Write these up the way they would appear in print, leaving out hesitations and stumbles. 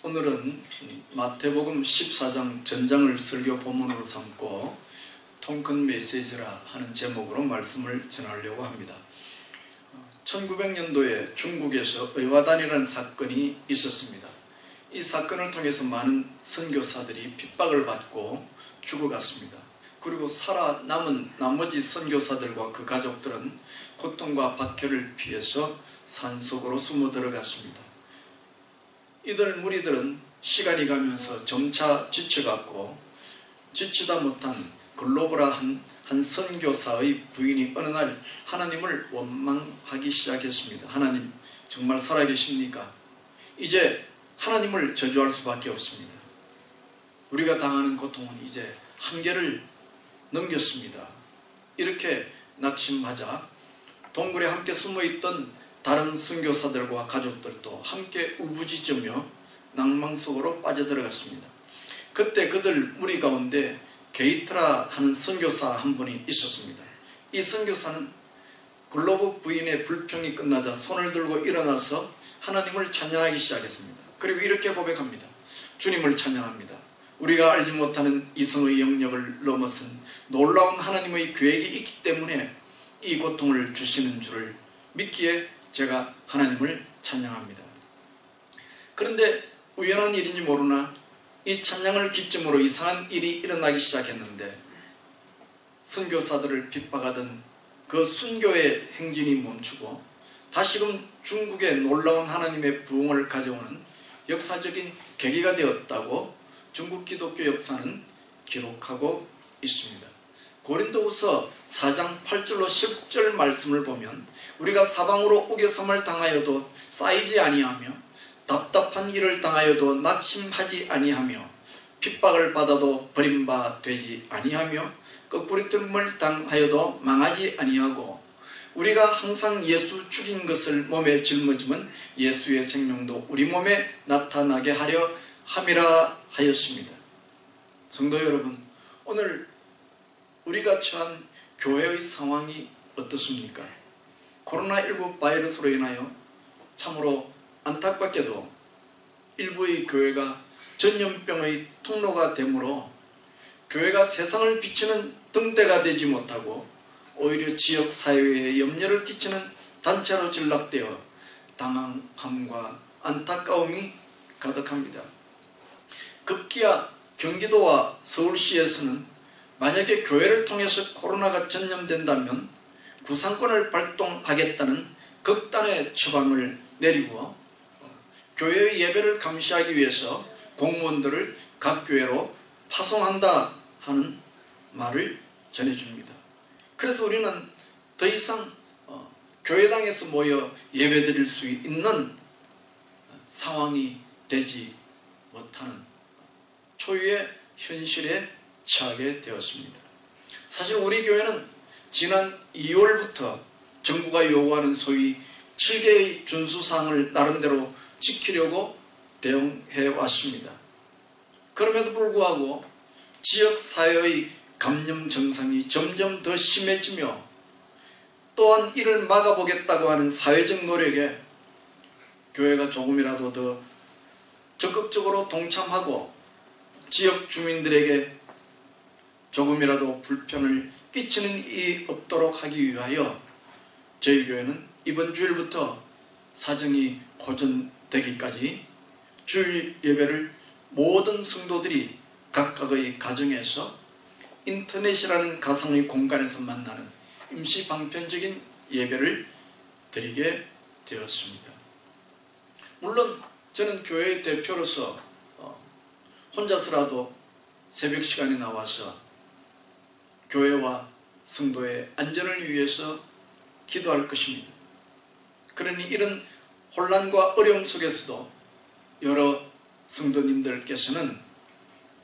오늘은 마태복음 14장 전장을 설교 본문으로 삼고 통큰 메시지라 하는 제목으로 말씀을 전하려고 합니다. 1900년도에 중국에서 의화단이라는 사건이 있었습니다. 이 사건을 통해서 많은 선교사들이 핍박을 받고 죽어갔습니다. 그리고 살아남은 나머지 선교사들과 그 가족들은 고통과 박해를 피해서 산속으로 숨어 들어갔습니다. 이들 무리들은 시간이 가면서 점차 지쳐갔고, 지치다 못한 글로벌한 한 선교사의 부인이 어느 날 하나님을 원망하기 시작했습니다. 하나님 정말 살아계십니까? 이제 하나님을 저주할 수밖에 없습니다. 우리가 당하는 고통은 이제 한계를 넘겼습니다. 이렇게 낙심하자 동굴에 함께 숨어있던 다른 선교사들과 가족들도 함께 울부짖으며 낭망 속으로 빠져들어갔습니다. 그때 그들 무리 가운데 게이트라 하는 선교사 한 분이 있었습니다. 이 선교사는 글로브 부인의 불평이 끝나자 손을 들고 일어나서 하나님을 찬양하기 시작했습니다. 그리고 이렇게 고백합니다. 주님을 찬양합니다. 우리가 알지 못하는 이성의 영역을 넘어선 놀라운 하나님의 계획이 있기 때문에 이 고통을 주시는 줄을 믿기에 제가 하나님을 찬양합니다. 그런데 우연한 일인지 모르나 이 찬양을 기점으로 이상한 일이 일어나기 시작했는데, 선교사들을 핍박하던 그 순교의 행진이 멈추고 다시금 중국의 놀라운 하나님의 부흥을 가져오는 역사적인 계기가 되었다고 중국 기독교 역사는 기록하고 있습니다. 고린도후서 4장 8절로 10절 말씀을 보면 우리가 사방으로 우겨섬을 당하여도 쌓이지 아니하며 답답한 일을 당하여도 낙심하지 아니하며 핍박을 받아도 버림바 되지 아니하며 거꾸리뜸을 당하여도 망하지 아니하고 우리가 항상 예수 죽인 것을 몸에 짊어지면 예수의 생명도 우리 몸에 나타나게 하려 함이라 하였습니다. 성도 여러분, 오늘 우리가 처한 교회의 상황이 어떻습니까? 코로나19 바이러스로 인하여 참으로 안타깝게도 일부의 교회가 전염병의 통로가 되므로 교회가 세상을 비추는 등대가 되지 못하고 오히려 지역사회에 염려를 끼치는 단체로 전락되어 당황함과 안타까움이 가득합니다. 급기야 경기도와 서울시에서는 만약에 교회를 통해서 코로나가 전염된다면 구상권을 발동하겠다는 극단의 처방을 내리고 교회의 예배를 감시하기 위해서 공무원들을 각 교회로 파송한다 하는 말을 전해줍니다. 그래서 우리는 더 이상 교회당에서 모여 예배드릴 수 있는 상황이 되지 못하는 초유의 현실에 처하게 되었습니다. 사실 우리 교회는 지난 2월부터 정부가 요구하는 소위 7개의 준수사항을 나름대로 지키려고 대응해 왔습니다. 그럼에도 불구하고 지역사회의 감염 증상이 점점 더 심해지며 또한 이를 막아보겠다고 하는 사회적 노력에 교회가 조금이라도 더 적극적으로 동참하고 지역 주민들에게 조금이라도 불편을 끼치는 일이 없도록 하기 위하여 저희 교회는 이번 주일부터 사정이 호전되기까지 주일 예배를 모든 성도들이 각각의 가정에서 인터넷이라는 가상의 공간에서 만나는 임시 방편적인 예배를 드리게 되었습니다. 물론 저는 교회의 대표로서 혼자서라도 새벽 시간에 나와서 교회와 성도의 안전을 위해서 기도할 것입니다. 그러니 이런 혼란과 어려움 속에서도 여러 성도님들께서는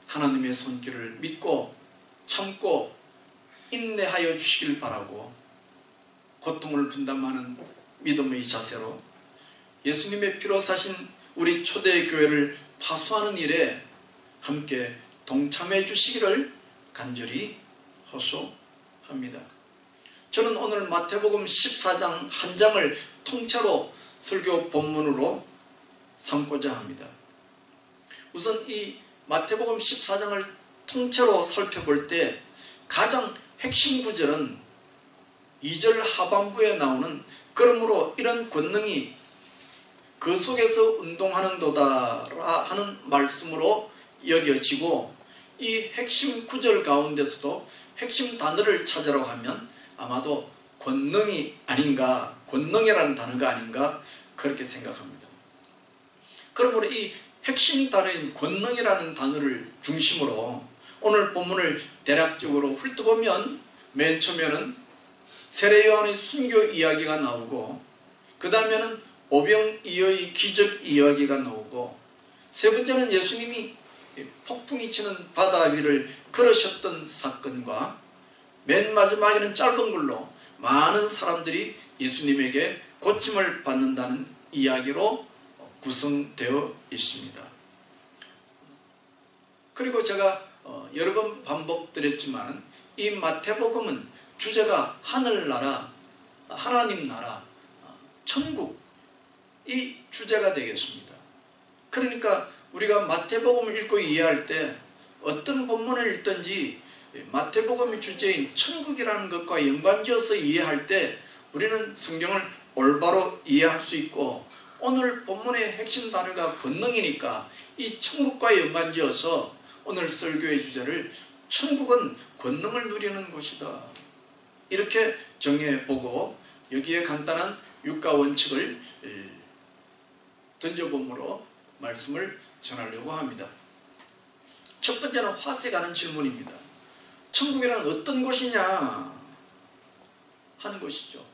하나님의 손길을 믿고 참고 인내하여 주시길 바라고 고통을 분담하는 믿음의 자세로 예수님의 피로 사신 우리 초대 교회를 파수하는 일에 함께 동참해 주시기를 간절히 호소합니다. 저는 오늘 마태복음 14장 한 장을 통째로 설교 본문으로 삼고자 합니다. 우선 이 마태복음 14장을 통째로 살펴볼 때 가장 핵심 구절은 2절 하반부에 나오는 그러므로 이런 권능이 그 속에서 운동하는도다 하는 말씀으로 여겨지고, 이 핵심 구절 가운데서도 핵심 단어를 찾으라고 하면 아마도 권능이 아닌가, 권능이라는 단어가 아닌가 그렇게 생각합니다. 그러므로 이 핵심 단어인 권능이라는 단어를 중심으로 오늘 본문을 대략적으로 훑어보면 맨 처음에는 세례 요한의 순교 이야기가 나오고, 그 다음에는 오병이어의 기적 이야기가 나오고, 세 번째는 예수님이 폭풍이 치는 바다 위를 걸으셨던 사건과, 맨 마지막에는 짧은 글로 많은 사람들이 예수님에게 고침을 받는다는 이야기로 구성되어 있습니다. 그리고 제가 여러 번 반복드렸지만 이 마태복음은 주제가 하늘나라, 하나님 나라, 천국, 이 주제가 되겠습니다. 그러니까 우리가 마태복음을 읽고 이해할 때 어떤 본문을 읽든지 마태복음의 주제인 천국이라는 것과 연관지어서 이해할 때 우리는 성경을 올바로 이해할 수 있고, 오늘 본문의 핵심 단어가 권능이니까 이 천국과 연관지어서 오늘 설교의 주제를 천국은 권능을 누리는 곳이다 이렇게 정해보고, 여기에 간단한 육가 원칙을 던져봄으로 말씀을 전하려고 합니다. 첫 번째는 화세가는 질문입니다. 천국이란 어떤 곳이냐 하는 것이죠.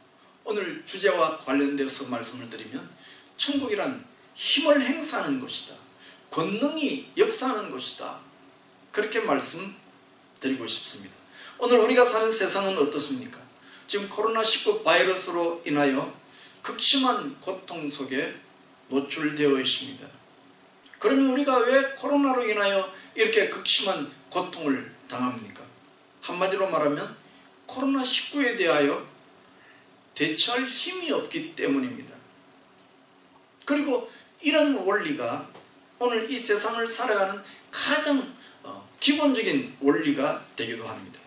오늘 주제와 관련돼서 말씀을 드리면 천국이란 힘을 행사하는 곳이다, 권능이 역사하는 곳이다, 그렇게 말씀드리고 싶습니다. 오늘 우리가 사는 세상은 어떻습니까? 지금 코로나19 바이러스로 인하여 극심한 고통 속에 노출되어 있습니다. 그러면 우리가 왜 코로나로 인하여 이렇게 극심한 고통을 당합니까? 한마디로 말하면 코로나19에 대하여 대처할 힘이 없기 때문입니다. 그리고 이런 원리가 오늘 이 세상을 살아가는 가장 기본적인 원리가 되기도 합니다.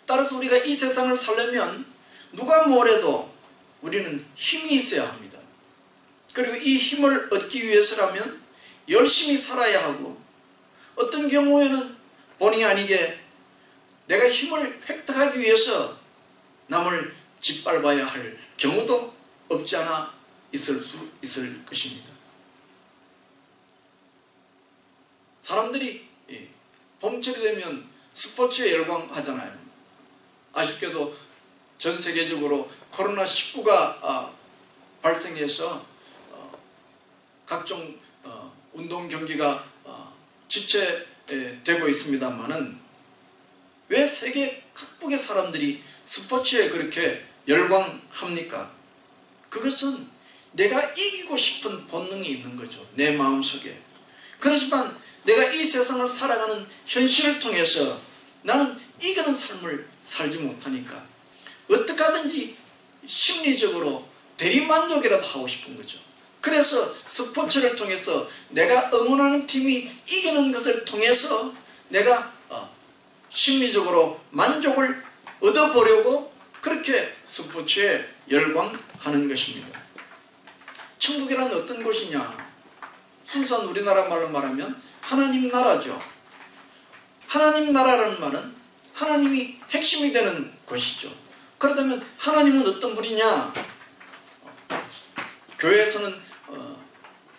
따라서 우리가 이 세상을 살려면 누가 뭐래도 우리는 힘이 있어야 합니다. 그리고 이 힘을 얻기 위해서라면 열심히 살아야 하고, 어떤 경우에는 본의 아니게 내가 힘을 획득하기 위해서 남을 짓밟아야 할 경우도 없지 않아 있을 수 있을 것입니다. 사람들이 봄철이 되면 스포츠에 열광하잖아요. 아쉽게도 전 세계적으로 코로나19가 발생해서 각종 운동 경기가 지체되고 있습니다만은 왜 세계 각국의 사람들이 스포츠에 그렇게 열광합니까? 그것은 내가 이기고 싶은 본능이 있는 거죠, 내 마음속에. 그렇지만 내가 이 세상을 살아가는 현실을 통해서 나는 이기는 삶을 살지 못하니까 어떻게 하든지 심리적으로 대리만족이라도 하고 싶은 거죠. 그래서 스포츠를 통해서 내가 응원하는 팀이 이기는 것을 통해서 내가 심리적으로 만족을 얻어보려고 그렇게 스포츠에 열광하는 것입니다. 천국이란 어떤 곳이냐? 순수한 우리나라 말로 말하면 하나님 나라죠. 하나님 나라라는 말은 하나님이 핵심이 되는 곳이죠. 그렇다면 하나님은 어떤 분이냐? 교회에서는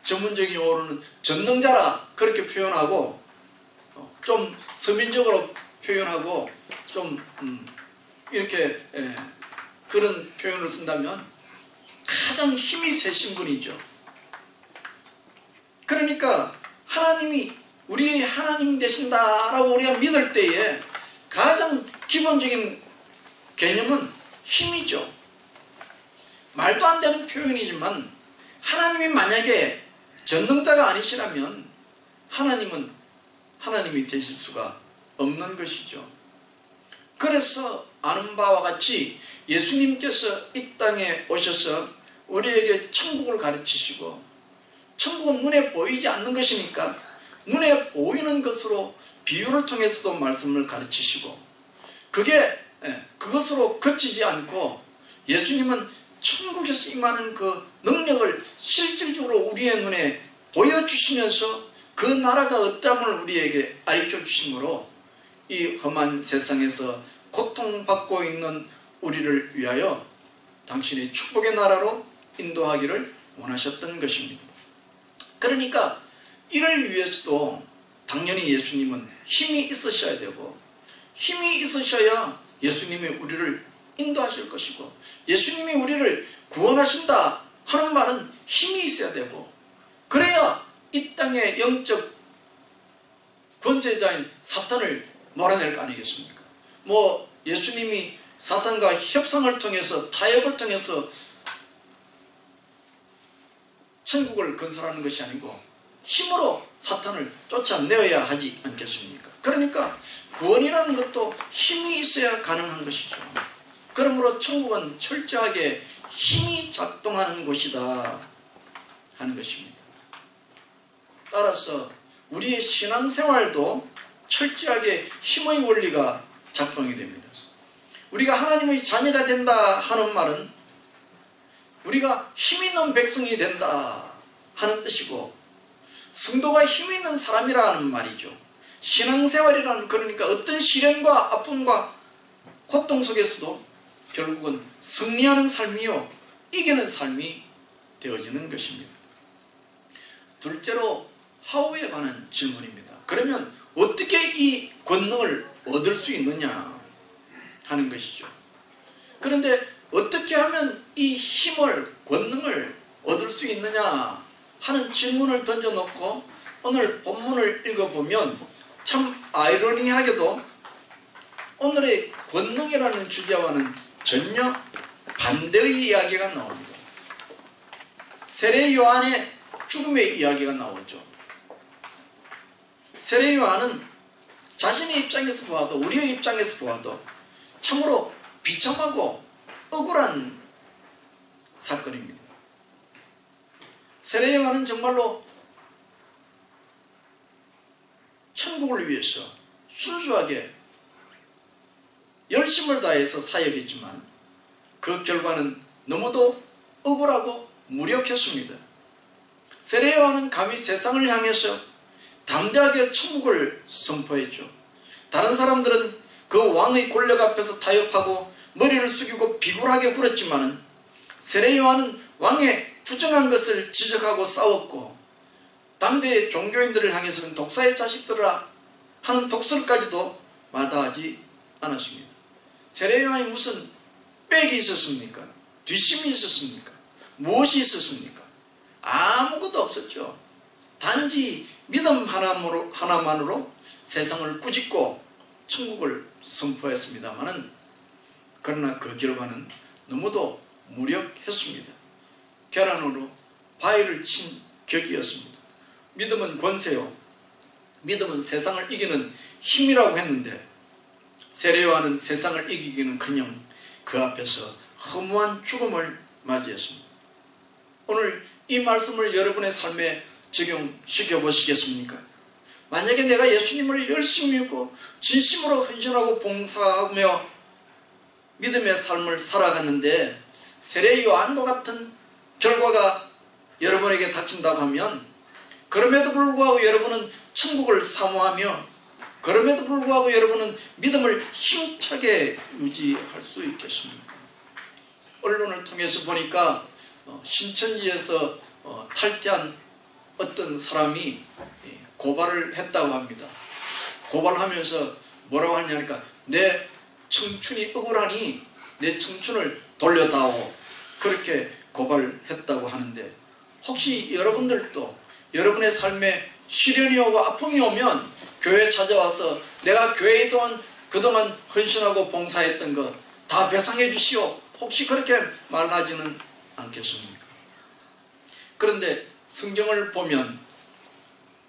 전문적인 용어로는 전능자라 그렇게 표현하고, 좀 서민적으로 표현하고 좀 이렇게 그런 표현을 쓴다면 가장 힘이 세신 분이죠. 그러니까 하나님이 우리의 하나님 되신다라고 우리가 믿을 때에 가장 기본적인 개념은 힘이죠. 말도 안 되는 표현이지만 하나님이 만약에 전능자가 아니시라면 하나님은 하나님이 되실 수가 없는 것이죠. 그래서 아는 바와 같이 예수님께서 이 땅에 오셔서 우리에게 천국을 가르치시고, 천국은 눈에 보이지 않는 것이니까 눈에 보이는 것으로 비유를 통해서도 말씀을 가르치시고, 그것으로 그치지 않고 예수님은 천국에서 임하는 그 능력을 실질적으로 우리의 눈에 보여주시면서 그 나라가 어떠함을 우리에게 알려 주심으로 이 험한 세상에서 고통받고 있는 우리를 위하여 당신의 축복의 나라로 인도하기를 원하셨던 것입니다. 그러니까 이를 위해서도 당연히 예수님은 힘이 있으셔야 되고, 힘이 있으셔야 예수님이 우리를 인도하실 것이고, 예수님이 우리를 구원하신다 하는 말은 힘이 있어야 되고, 그래야 이 땅의 영적 권세자인 사탄을 몰아낼 거 아니겠습니까? 예수님이 사탄과 협상을 통해서, 타협을 통해서 천국을 건설하는 것이 아니고 힘으로 사탄을 쫓아내어야 하지 않겠습니까? 그러니까 구원이라는 것도 힘이 있어야 가능한 것이죠. 그러므로 천국은 철저하게 힘이 작동하는 곳이다 하는 것입니다. 따라서 우리의 신앙생활도 철저하게 힘의 원리가 작동이 됩니다. 우리가 하나님의 자녀가 된다 하는 말은 우리가 힘있는 백성이 된다 하는 뜻이고, 성도가 힘있는 사람이라는 말이죠. 신앙생활이라는, 그러니까 어떤 시련과 아픔과 고통 속에서도 결국은 승리하는 삶이요, 이기는 삶이 되어지는 것입니다. 둘째로 하우에 관한 질문입니다. 그러면 어떻게 이 권능을 얻을 수 있느냐 하는 것이죠. 그런데 어떻게 하면 이 힘을, 권능을 얻을 수 있느냐 하는 질문을 던져놓고 오늘 본문을 읽어보면 참 아이러니하게도 오늘의 권능이라는 주제와는 전혀 반대의 이야기가 나옵니다. 세례 요한의 죽음의 이야기가 나오죠. 세례 요한은 자신의 입장에서 보아도, 우리의 입장에서 보아도 참으로 비참하고 억울한 사건입니다. 세례 요한은 정말로 천국을 위해서 순수하게 열심을 다해서 사역했지만 그 결과는 너무도 억울하고 무력했습니다. 세례 요한은 감히 세상을 향해서 담대하게 천국을 선포했죠. 다른 사람들은 그 왕의 권력 앞에서 타협하고 머리를 숙이고 비굴하게 굴었지만 세례 요한은 왕의 부정한 것을 지적하고 싸웠고, 당대의 종교인들을 향해서는 독사의 자식들아 하는 독설까지도 마다하지 않았습니다. 세례 요한이 무슨 빽이 있었습니까? 뒷심이 있었습니까? 무엇이 있었습니까? 아무것도 없었죠. 단지 믿음 하나만으로 세상을 꾸짖고 천국을 선포했습니다마는, 그러나 그 결과는 너무도 무력했습니다. 계란으로 바위를 친 격이었습니다. 믿음은 권세요, 믿음은 세상을 이기는 힘이라고 했는데 세례 요한은 세상을 이기기는커녕 그 앞에서 허무한 죽음을 맞이했습니다. 오늘 이 말씀을 여러분의 삶에 적용시켜 보시겠습니까? 만약에 내가 예수님을 열심히 믿고 진심으로 헌신하고 봉사하며 믿음의 삶을 살아갔는데 세례 요한과 같은 결과가 여러분에게 닥친다고 하면, 그럼에도 불구하고 여러분은 천국을 사모하며, 그럼에도 불구하고 여러분은 믿음을 힘차게 유지할 수 있겠습니까? 언론을 통해서 보니까 신천지에서 탈퇴한 어떤 사람이 고발을 했다고 합니다. 고발하면서 뭐라고 하냐니까, 내 청춘이 억울하니 내 청춘을 돌려다오, 그렇게 고발했다고 하는데, 혹시 여러분들도 여러분의 삶에 시련이 오고 아픔이 오면 교회에 찾아와서 내가 교회에 그동안 헌신하고 봉사했던 거 다 배상해 주시오, 혹시 그렇게 말하지는 않겠습니까? 그런데 성경을 보면,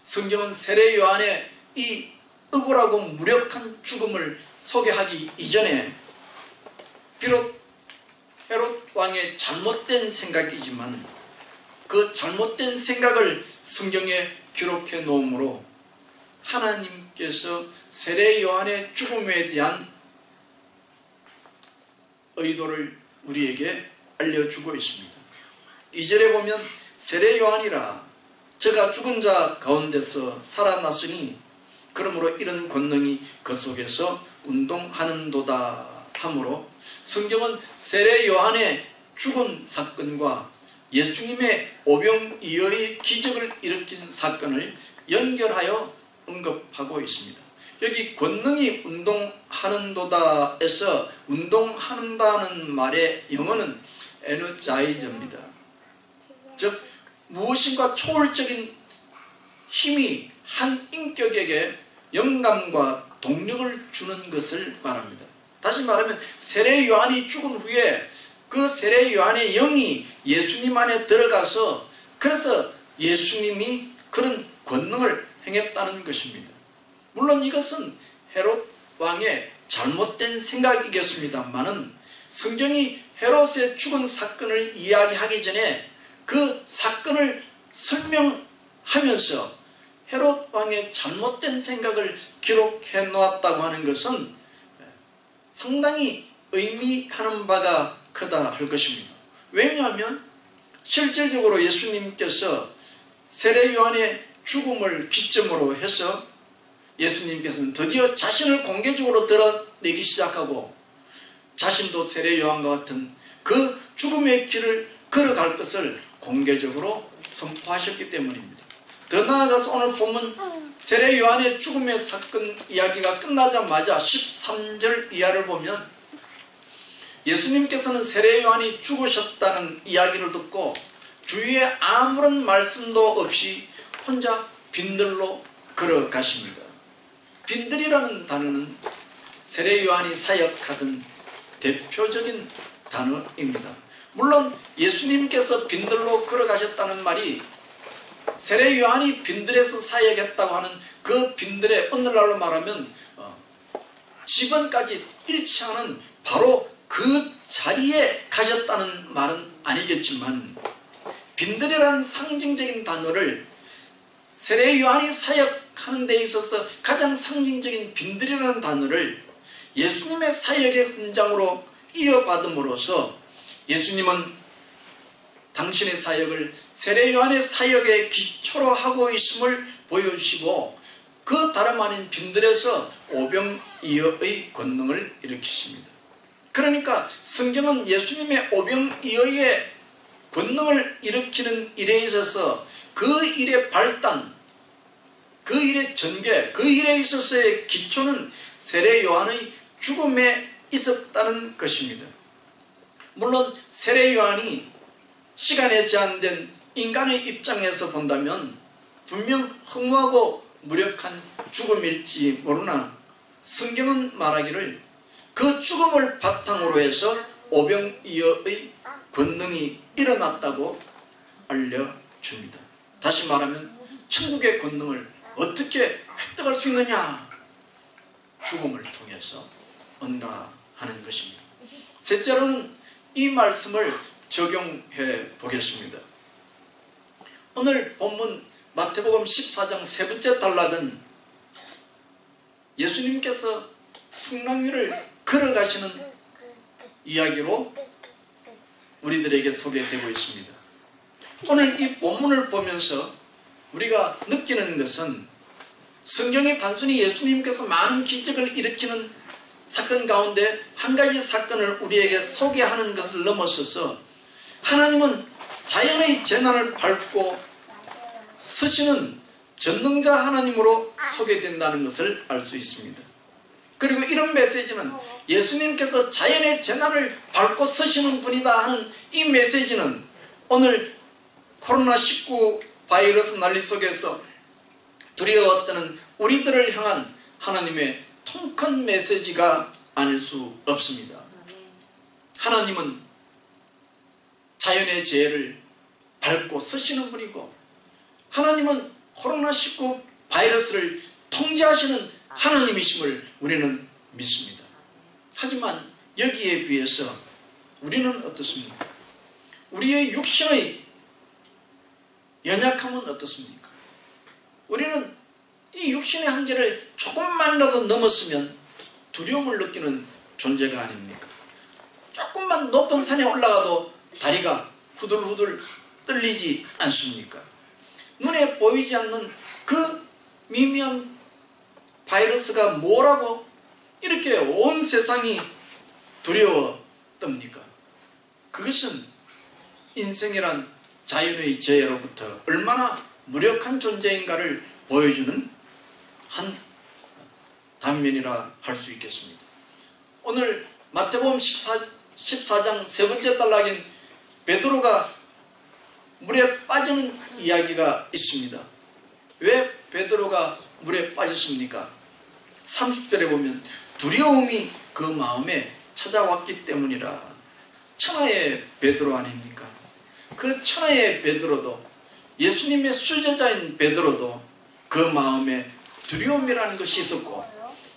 성경은 세례 요한의 이 억울하고 무력한 죽음을 소개하기 이전에 비록 헤롯 왕의 잘못된 생각이지만 그 잘못된 생각을 성경에 기록해 놓으므로 하나님께서 세례 요한의 죽음에 대한 의도를 우리에게 알려주고 있습니다. 2절에 보면 세례 요한이라 저가 죽은 자 가운데서 살아났으니 그러므로 이런 권능이 그 속에서 운동하는도다 하므로 성경은 세례 요한의 죽은 사건과 예수님의 오병이어의 기적을 일으킨 사건을 연결하여 언급하고 있습니다. 여기 권능이 운동하는도다에서 운동한다는 말의 영어는 에너자이저입니다. 즉 무엇인가 초월적인 힘이 한 인격에게 영감과 동력을 주는 것을 말합니다. 다시 말하면 세례 요한이 죽은 후에 그 세례 요한의 영이 예수님 안에 들어가서 그래서 예수님이 그런 권능을 행했다는 것입니다. 물론 이것은 헤롯 왕의 잘못된 생각이겠습니다만은 성경이 헤롯의 죽은 사건을 이야기하기 전에 그 사건을 설명하면서 헤롯 왕의 잘못된 생각을 기록해 놓았다고 하는 것은 상당히 의미하는 바가 크다 할 것입니다. 왜냐하면 실질적으로 예수님께서 세례 요한의 죽음을 기점으로 해서 예수님께서는 드디어 자신을 공개적으로 드러내기 시작하고 자신도 세례 요한과 같은 그 죽음의 길을 걸어갈 것을 공개적으로 선포하셨기 때문입니다. 더 나아가서 오늘 본문 세례 요한의 죽음의 사건 이야기가 끝나자마자 13절 이하를 보면 예수님께서는 세례 요한이 죽으셨다는 이야기를 듣고 주위에 아무런 말씀도 없이 혼자 빈들로 걸어가십니다. 빈들이라는 단어는 세례 요한이 사역하던 대표적인 단어입니다. 물론 예수님께서 빈들로 걸어가셨다는 말이 세례 요한이 빈들에서 사역했다고 하는 그 빈들에 오늘날로 말하면 지번까지 일치하는 바로 그 자리에 가셨다는 말은 아니겠지만 빈들이라는 상징적인 단어를 세례 요한이 사역하는 데 있어서 가장 상징적인 빈들이라는 단어를 예수님의 사역의 훈장으로 이어받음으로써 예수님은 당신의 사역을 세례 요한의 사역의 기초로 하고 있음을 보여주시고 그 다름 아닌 빈들에서 오병이어의 권능을 일으키십니다. 그러니까 성경은 예수님의 오병이어의 권능을 일으키는 일에 있어서 그 일의 발단, 그 일의 전개, 그 일에 있어서의 기초는 세례 요한의 죽음에 있었다는 것입니다. 물론 세례 요한이 시간에 제한된 인간의 입장에서 본다면 분명 허무하고 무력한 죽음일지 모르나 성경은 말하기를 그 죽음을 바탕으로 해서 오병이어의 권능이 일어났다고 알려줍니다. 다시 말하면 천국의 권능을 어떻게 획득할 수 있느냐? 죽음을 통해서 온다 하는 것입니다. 셋째로는 이 말씀을 적용해 보겠습니다. 오늘 본문 마태복음 14장 세 번째 단락은 예수님께서 풍랑 위를 걸어가시는 이야기로 우리들에게 소개되고 있습니다. 오늘 이 본문을 보면서 우리가 느끼는 것은 성경이 단순히 예수님께서 많은 기적을 일으키는 사건 가운데 한 가지 사건을 우리에게 소개하는 것을 넘어서서 하나님은 자연의 재난을 밟고 서시는 전능자 하나님으로 소개된다는 것을 알 수 있습니다. 그리고 이런 메시지는 예수님께서 자연의 재난을 밟고 서시는 분이다 하는 이 메시지는 오늘 코로나19 바이러스 난리 속에서 두려워했던 우리들을 향한 하나님의 통큰 메시지가 아닐 수 없습니다. 하나님은 자연의 재해를 밟고 서시는 분이고 하나님은 코로나19 바이러스를 통제하시는 하나님이심을 우리는 믿습니다. 하지만 여기에 비해서 우리는 어떻습니까? 우리의 육신의 연약함은 어떻습니까? 우리는 이 육신의 한계를 조금만이라도 넘었으면 두려움을 느끼는 존재가 아닙니까? 조금만 높은 산에 올라가도 다리가 후들후들 떨리지 않습니까? 눈에 보이지 않는 그 미미한 바이러스가 뭐라고 이렇게 온 세상이 두려워 떱니까? 그것은 인생이란 자연의 재해로부터 얼마나 무력한 존재인가를 보여주는 한 단면이라 할 수 있겠습니다. 오늘 마태복음 14장 세 번째 단락인 베드로가 물에 빠지는 이야기가 있습니다. 왜 베드로가 물에 빠졌습니까? 30절에 보면 두려움이 그 마음에 찾아왔기 때문이라. 천하의 베드로 아닙니까? 그 천하의 베드로도, 예수님의 수제자인 베드로도 그 마음에 두려움이라는 것이 있었고,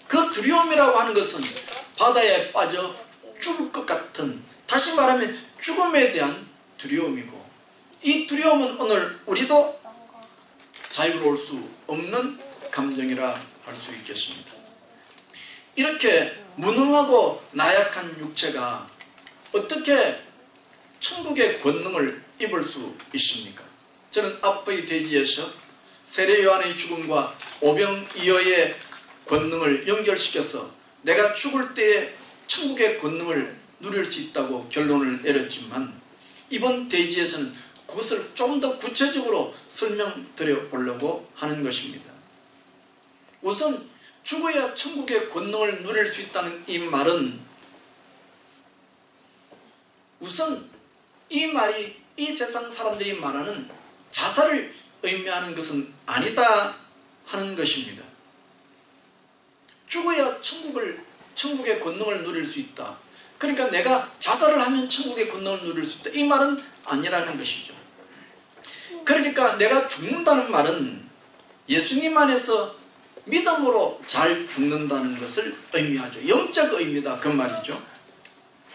그 두려움이라고 하는 것은 바다에 빠져 죽을 것 같은, 다시 말하면 죽음에 대한 두려움이고, 이 두려움은 오늘 우리도 자유로울 수 없는 감정이라 할 수 있겠습니다. 이렇게 무능하고 나약한 육체가 어떻게 천국의 권능을 입을 수 있습니까? 저는 앞의 대지에서 세례 요한의 죽음과 오병이어의 권능을 연결시켜서 내가 죽을 때에 천국의 권능을 누릴 수 있다고 결론을 내렸지만, 이번 대지에서는 그것을 좀 더 구체적으로 설명드려 보려고 하는 것입니다. 우선 죽어야 천국의 권능을 누릴 수 있다는 이 말은, 우선 이 말이 이 세상 사람들이 말하는 자살을 의미하는 것은 아니다 하는 것입니다. 죽어야 천국의 권능을 누릴 수 있다. 그러니까 내가 자살을 하면 천국의 권능을 누릴 수 있다, 이 말은 아니라는 것이죠. 그러니까 내가 죽는다는 말은 예수님 안에서 믿음으로 잘 죽는다는 것을 의미하죠. 영적 의미다 그 말이죠.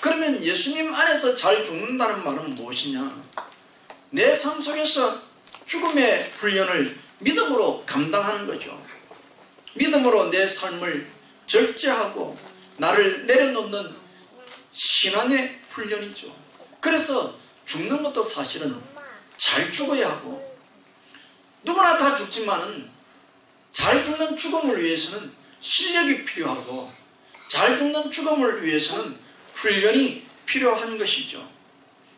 그러면 예수님 안에서 잘 죽는다는 말은 무엇이냐? 내 삶 속에서 죽음의 훈련을 믿음으로 감당하는 거죠. 믿음으로 내 삶을 절제하고 나를 내려놓는 신앙의 훈련이죠. 그래서 죽는 것도 사실은 잘 죽어야 하고, 누구나 다 죽지만은 잘 죽는 죽음을 위해서는 실력이 필요하고, 잘 죽는 죽음을 위해서는 훈련이 필요한 것이죠.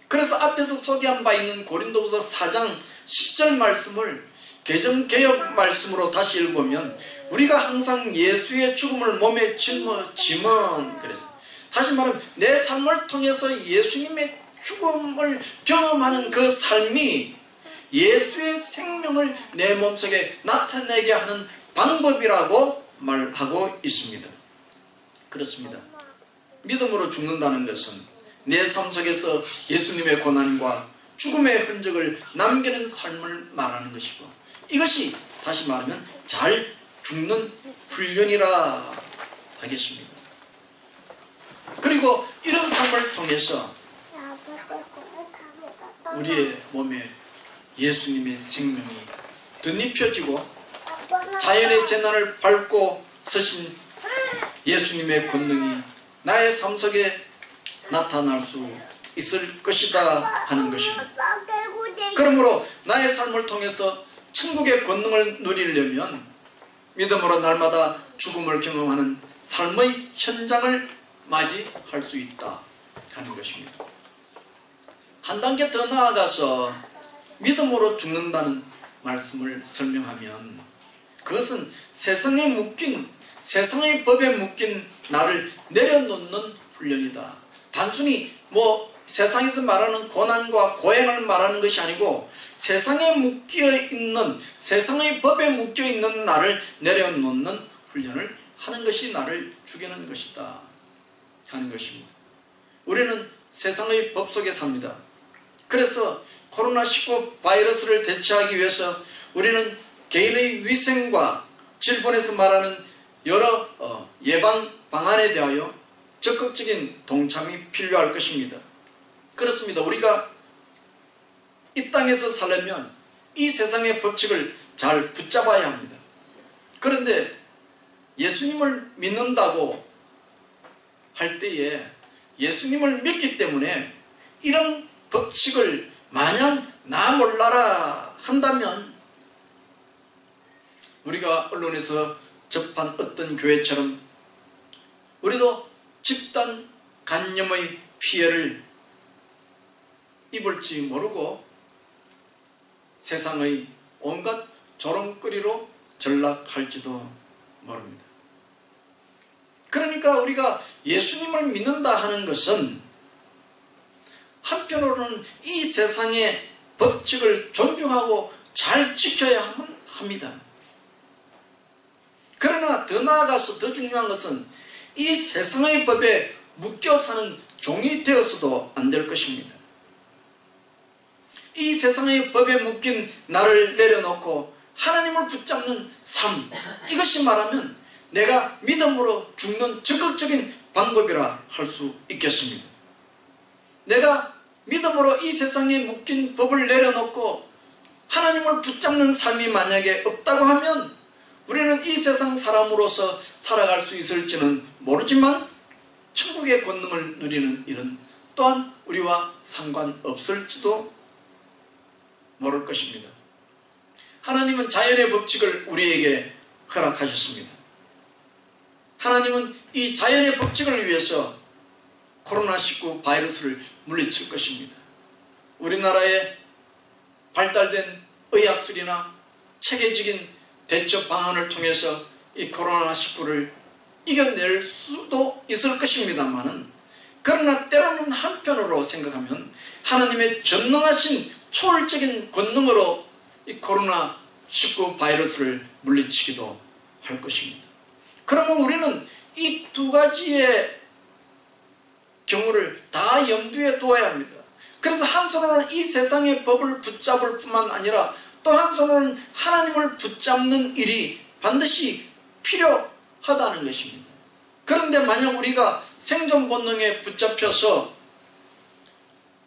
그래서 앞에서 소개한 바 있는 고린도후서 4장 10절 말씀을 개정개혁 말씀으로 다시 읽으면, 우리가 항상 예수의 죽음을 몸에 짊은, 그래서 다시 말하면 내 삶을 통해서 예수님의 죽음을 경험하는 그 삶이 예수의 생명을 내 몸속에 나타내게 하는 방법이라고 말하고 있습니다. 그렇습니다. 믿음으로 죽는다는 것은 내 삶 속에서 예수님의 고난과 죽음의 흔적을 남기는 삶을 말하는 것이고, 이것이 다시 말하면 잘 죽는 훈련이라 하겠습니다. 그리고 이런 삶을 통해서 우리의 몸에 예수님의 생명이 덧입혀지고, 자연의 재난을 밟고 서신 예수님의 권능이 나의 삶 속에 나타날 수 있을 것이다 하는 것입니다. 그러므로 나의 삶을 통해서 천국의 권능을 누리려면 믿음으로 날마다 죽음을 경험하는 삶의 현장을 맞이할 수 있다 하는 것입니다. 한 단계 더 나아가서 믿음으로 죽는다는 말씀을 설명하면, 그것은 세상의 법에 묶인 나를 내려놓는 훈련이다. 단순히 세상에서 말하는 고난과 고행을 말하는 것이 아니고, 세상에 묶여있는, 세상의 법에 묶여있는 나를 내려놓는 훈련을 하는 것이 나를 죽이는 것이다 하는 것입니다. 우리는 세상의 법 속에 삽니다. 그래서 코로나19 바이러스를 대처하기 위해서 우리는 개인의 위생과 질본에서 말하는 여러 예방 방안에 대하여 적극적인 동참이 필요할 것입니다. 그렇습니다. 우리가 이 땅에서 살려면 이 세상의 법칙을 잘 붙잡아야 합니다. 그런데 예수님을 믿는다고 할 때에 예수님을 믿기 때문에 이런 법칙을 만약 나 몰라라 한다면 우리가 언론에서 접한 어떤 교회처럼 우리도 집단 감염의 피해를 입을지 모르고 세상의 온갖 조롱거리로 전락할지도 모릅니다. 그러니까 우리가 예수님을 믿는다 하는 것은 한편으로는 이 세상의 법칙을 존중하고 잘 지켜야 합니다. 그러나 더 나아가서 더 중요한 것은 이 세상의 법에 묶여 사는 종이 되어서도 안 될 것입니다. 이 세상의 법에 묶인 나를 내려놓고 하나님을 붙잡는 삶, 이것이 말하면 내가 믿음으로 죽는 적극적인 방법이라 할 수 있겠습니다. 내가 믿음으로 이 세상에 묶인 법을 내려놓고 하나님을 붙잡는 삶이 만약에 없다고 하면 우리는 이 세상 사람으로서 살아갈 수 있을지는 모르지만 천국의 권능을 누리는 일은 또한 우리와 상관없을지도 모를 것입니다. 하나님은 자연의 법칙을 우리에게 허락하셨습니다. 하나님은 이 자연의 법칙을 위해서 코로나19 바이러스를 물리칠 것입니다. 우리나라에 발달된 의학술이나 체계적인 대처 방안을 통해서 이 코로나19를 이겨낼 수도 있을 것입니다만은, 그러나 때로는 한편으로 생각하면 하나님의 전능하신 초월적인 권능으로 이 코로나19 바이러스를 물리치기도 할 것입니다. 그러면 우리는 이 두 가지의 경우를 다 염두에 두어야 합니다. 그래서 한 손으로는 이 세상의 법을 붙잡을 뿐만 아니라 또 한 손으로는 하나님을 붙잡는 일이 반드시 필요하다는 것입니다. 그런데 만약 우리가 생존 본능에 붙잡혀서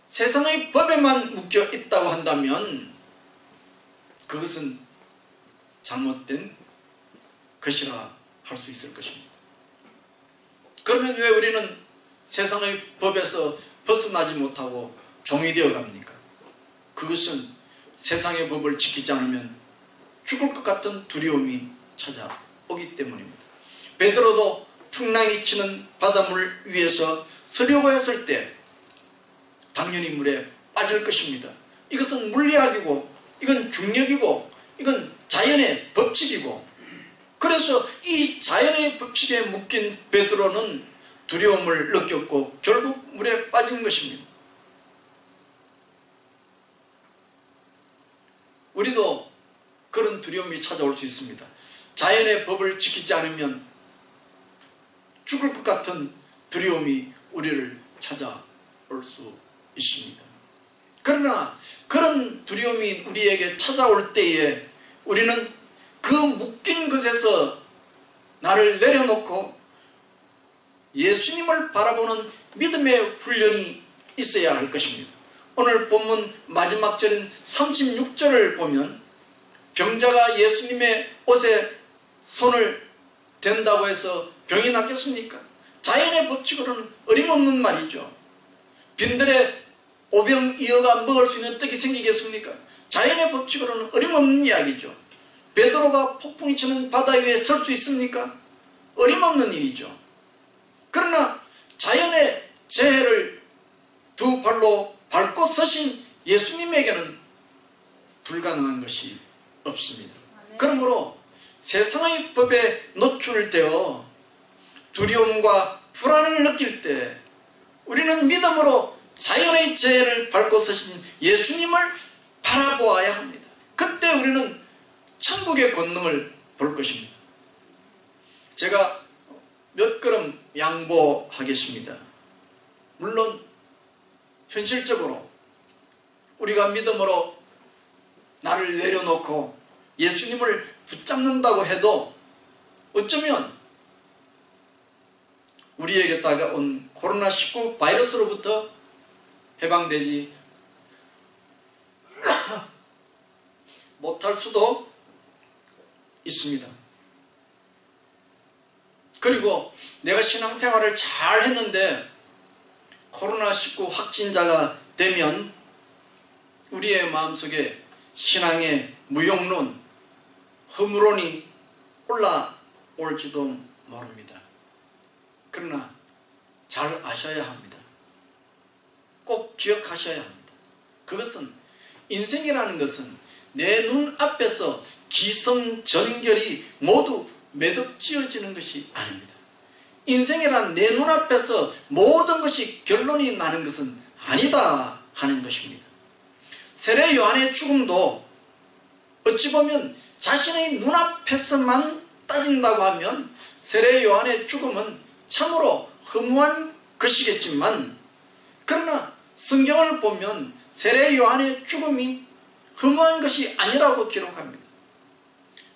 세상의 법에만 묶여 있다고 한다면 그것은 잘못된 것이라 할 수 있을 것입니다. 그러면 왜 우리는 세상의 법에서 벗어나지 못하고 종이 되어 갑니까? 그것은 세상의 법을 지키지 않으면 죽을 것 같은 두려움이 찾아오기 때문입니다. 베드로도 풍랑이 치는 바닷물 위에서 서려고 했을 때 당연히 물에 빠질 것입니다. 이것은 물리학이고 이건 중력이고 이건 자연의 법칙이고, 그래서 이 자연의 법칙에 묶인 베드로는 두려움을 느꼈고 결국 물에 빠진 것입니다. 우리도 그런 두려움이 찾아올 수 있습니다. 자연의 법을 지키지 않으면 죽을 것 같은 두려움이 우리를 찾아올 수 있습니다. 그러나 그런 두려움이 우리에게 찾아올 때에 우리는 그 묶인 것에서 나를 내려놓고 예수님을 바라보는 믿음의 훈련이 있어야 할 것입니다. 오늘 본문 마지막 절인 36절을 보면 병자가 예수님의 옷에 손을 댄다고 해서 병이 낫겠습니까? 자연의 법칙으로는 어림없는 말이죠. 빈들에 오병이어가 먹을 수 있는 떡이 생기겠습니까? 자연의 법칙으로는 어림없는 이야기죠. 베드로가 폭풍이 치는 바다 위에 설 수 있습니까? 어림없는 일이죠. 그러나 자연의 재해를 두 발로 밟고 서신 예수님에게는 불가능한 것이 없습니다. 그러므로 세상의 법에 노출되어 두려움과 불안을 느낄 때 우리는 믿음으로 자연의 재해를 밟고 서신 예수님을 바라보아야 합니다. 그때 우리는 천국의 권능을 볼 것입니다. 제가 몇 걸음 양보하겠습니다. 물론 현실적으로 우리가 믿음으로 나를 내려놓고 예수님을 붙잡는다고 해도 어쩌면 우리에게 다가온 코로나19 바이러스로부터 해방되지 못할 수도 있습니다. 그리고 내가 신앙생활을 잘 했는데 코로나19 확진자가 되면 우리의 마음속에 신앙의 무용론, 허물론이 올라올지도 모릅니다. 그러나 잘 아셔야 합니다. 꼭 기억하셔야 합니다. 그것은, 인생이라는 것은 내 눈앞에서 기성전결이 모두 매듭지어지는 것이 아닙니다. 인생이란 내 눈앞에서 모든 것이 결론이 나는 것은 아니다 하는 것입니다. 세례 요한의 죽음도 어찌 보면 자신의 눈앞에서만 따진다고 하면 세례 요한의 죽음은 참으로 허무한 것이겠지만, 그러나 성경을 보면 세례 요한의 죽음이 허무한 것이 아니라고 기록합니다.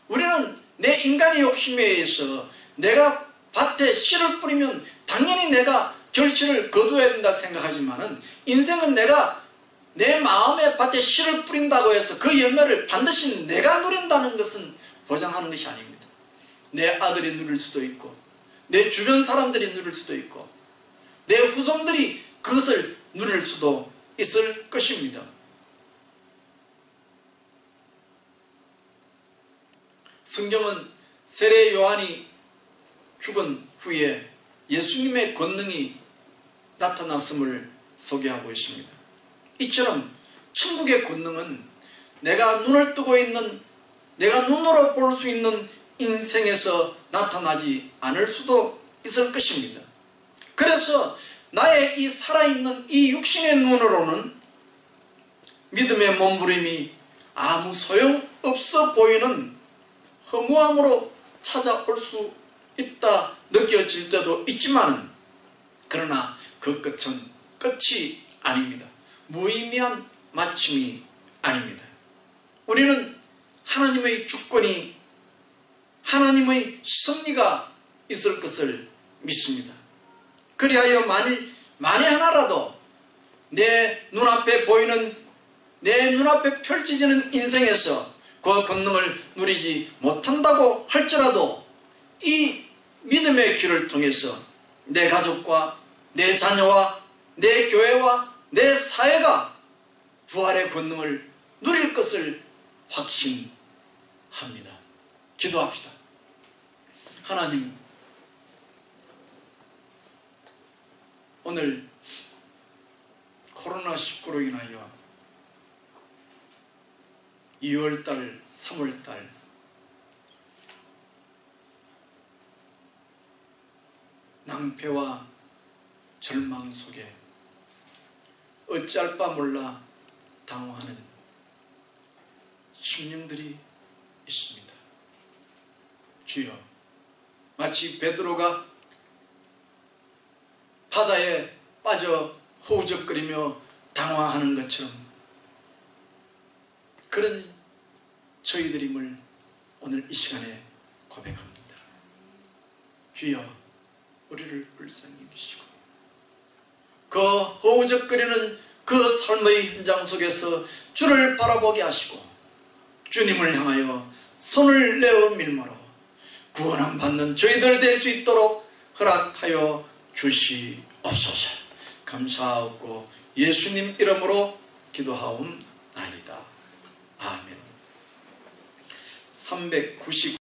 우리는 내 인간의 욕심에 의해서 내가 밭에 씨를 뿌리면 당연히 내가 결실을 거두어야 된다 생각하지만은, 인생은 내가 내 마음의 밭에 씨를 뿌린다고 해서 그 열매를 반드시 내가 누린다는 것은 보장하는 것이 아닙니다. 내 아들이 누릴 수도 있고, 내 주변 사람들이 누릴 수도 있고, 내 후손들이 그것을 누릴 수도 있을 것입니다. 성경은 세례 요한이 죽은 후에 예수님의 권능이 나타났음을 소개하고 있습니다. 이처럼 천국의 권능은 내가 눈을 뜨고 있는, 내가 눈으로 볼 수 있는 인생에서 나타나지 않을 수도 있을 것입니다. 그래서 나의 이 살아있는 이 육신의 눈으로는 믿음의 몸부림이 아무 소용없어 보이는 허무함으로 찾아올 수 있다 느껴질 때도 있지만, 그러나 그 끝은 끝이 아닙니다. 무의미한 마침이 아닙니다. 우리는 하나님의 주권이, 하나님의 섭리가 있을 것을 믿습니다. 그리하여 만에 하나라도 내 눈앞에 보이는, 내 눈앞에 펼쳐지는 인생에서 그 권능을 누리지 못한다고 할지라도 이 믿음의 길을 통해서 내 가족과 내 자녀와 내 교회와 내 사회가 부활의 권능을 누릴 것을 확신합니다. 기도합시다. 하나님, 오늘 코로나19로 인하여 2월달, 3월달 낭패와 절망 속에 어찌할 바 몰라 당황하는 심령들이 있습니다. 주여, 마치 베드로가 바다에 빠져 허우적거리며 당황하는 것처럼 그런 저희들임을 오늘 이 시간에 고백합니다. 주여, 우리를 불쌍히 여기시고 그 허우적거리는 그 삶의 현장 속에서 주를 바라보게 하시고 주님을 향하여 손을 내어 밀므로 구원함 받는 저희들 될 수 있도록 허락하여 주시옵소서. 감사하고 예수님 이름으로 기도하옵나이다. 아멘. 390